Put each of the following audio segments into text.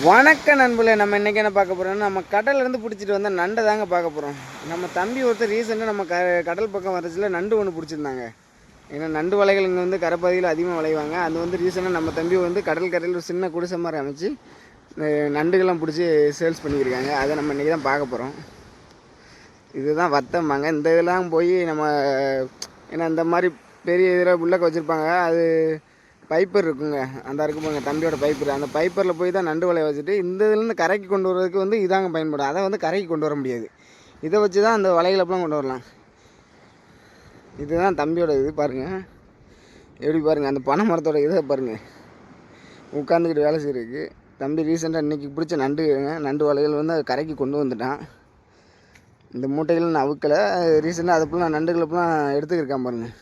வணக்க நண்பர்களே, நம்ம இன்றைக்கி என்ன பார்க்க போகிறோம்னா, நம்ம கடல்லேருந்து பிடிச்சிட்டு வந்த நண்டை தாங்க பார்க்க போகிறோம். நம்ம தம்பி ஒருத்தர் ரீசெண்டாக நம்ம கடல் பக்கம் வரச்சில் நண்டு ஒன்று பிடிச்சிருந்தாங்க. ஏன்னா நண்டு வலைகள் இங்கே வந்து கரைப்பகுதியில் அதிகமாக விளைவாங்க. அது வந்து ரீசெண்டாக நம்ம தம்பி வந்து கடற்கரையில் ஒரு சின்ன குடிசை மாதிரி அமைச்சு நண்டுகள்லாம் பிடிச்சி சேல்ஸ் பண்ணியிருக்காங்க. அதை நம்ம இன்றைக்கி தான் பார்க்க போகிறோம். இதுதான் வத்தம்பாங்க. இந்த இதெல்லாம் போய் நம்ம ஏன்னா இந்த மாதிரி பெரிய இதில் உள்ளக்க வச்சுருப்பாங்க. அது பைப்பர் இருக்குங்க, அந்த இருக்கு பாருங்க தம்பியோட பைப்பர். அந்த பைப்பரில் போய் தான் நண்டு வலையை வச்சுட்டு இந்த இதுலேருந்து கரைக்கு கொண்டு வரதுக்கு வந்து இதாங்க பயன்படும். அதை வந்து கரைக்கு கொண்டு வர முடியாது. இதை வச்சு தான் அந்த வலைகளப்பெல்லாம் கொண்டு வரலாம். இதுதான் தம்பியோட இது பாருங்கள், எப்படி பாருங்கள். அந்த பனை மரத்தோட இதை பாருங்கள், உட்காந்துக்கிட்டு வேலை செய்கிறதுக்கு. தம்பி ரீசெண்டாக இன்றைக்கி பிடிச்ச நண்டு வலைகள் வந்து அது கரைக்கு கொண்டு வந்துட்டான். இந்த மூட்டைகள் நான் அவுக்கலை. ரீசெண்டாக அதுப்பெல்லாம் நண்டுகளப்பெல்லாம் எடுத்துக்கிருக்கான் பாருங்கள்.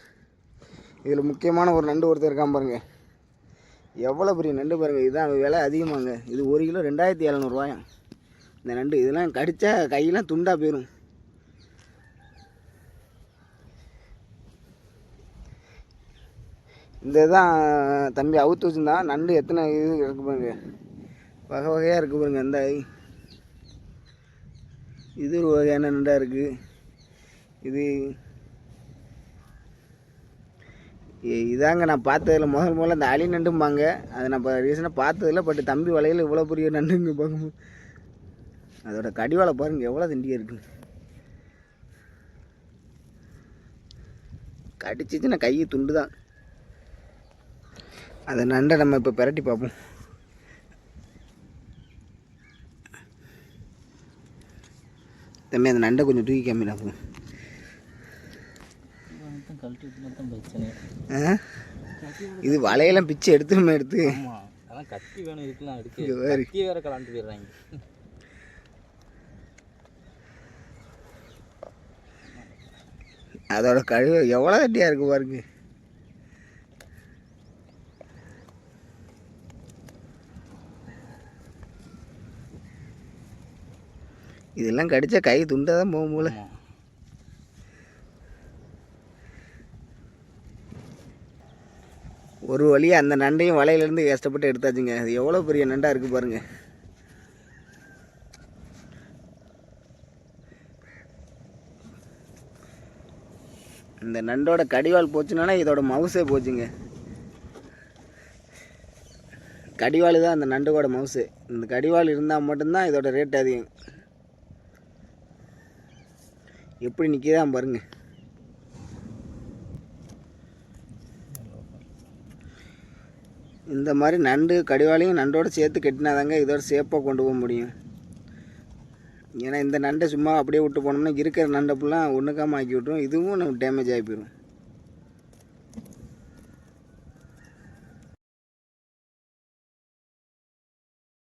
இதில் முக்கியமான ஒரு நண்டு ஒருத்தர் இருக்கான் பாருங்கள். எவ்வளோ பெரிய நண்டு பாருங்கள். இதுதான் விலை அதிகமாங்க. இது 1 கிலோ 2700 இந்த நண்டு. இதெல்லாம் கடித்தா கையெல்லாம் துண்டாக போயிடும். இந்த இதுதான் தம்பி அவுத்து வச்சுருந்தான். நண்டு எத்தனை இது இருக்குது பாருங்க, வகை வகையாக இருக்குது பாருங்க. இந்த இது ஒரு வகையான நண்டாக இருக்குது. இதாங்க நான் பார்த்ததில் முதல்ல இந்த அலி நண்டும்பாங்க. அதை நான் இப்போ ரீசனாக பார்த்ததில்ல. பட் தம்பி வலையில் இவ்வளோ பெரிய நண்டுங்க பார்க்கும்போது அதோட கடிவாளை பாருங்கள் எவ்வளோ திண்டியாக இருக்குது. கடிச்சிச்சுன்னா கையை துண்டு தான். அந்த நண்டை நம்ம இப்போ பிரட்டி பார்ப்போம். தம்பி அந்த நண்டை கொஞ்சம் தூக்கி காமிடா. இது வலையெல்லாம் பிச்சு எடுத்து கத்தி வேணும் இருக்கலாம். வேற கலாண்டு போயிடுறாங்க. அதோட கழிவு எவ்வளோ கட்டியாக இருக்கு பாருங்க. இதெல்லாம் கடிச்சா கை துண்டாக தான் போகும் போல. ஒரு வழியாக அந்த நண்டையும் வலையிலேருந்து கஷ்டப்பட்டு எடுத்தாச்சுங்க. அது எவ்வளோ பெரிய நண்டாக இருக்குது பாருங்கள். இந்த நண்டோட கடிவால் போச்சுனால இதோட மவுசே போச்சுங்க. கடிவால் தான் அந்த நண்டோட மவுசு. இந்த கடிவால் இருந்தால் மட்டும்தான் இதோட ரேட் அதிகம். எப்படி நிற்கிதான் பாருங்கள். இந்த மாதிரி நண்டு கடிவாளையும் நண்டோடு சேர்த்து கட்டினாதாங்க இதோட சேஃபாக கொண்டு போக முடியும். ஏன்னா இந்த நண்டை சும்மா அப்படியே விட்டு போனோம்னா இருக்கிற நண்டை ஃபுல்லாக ஒன்றுக்காமல் ஆக்கி விட்டுரும். இதுவும் நமக்கு டேமேஜ் ஆகி போயிடும்.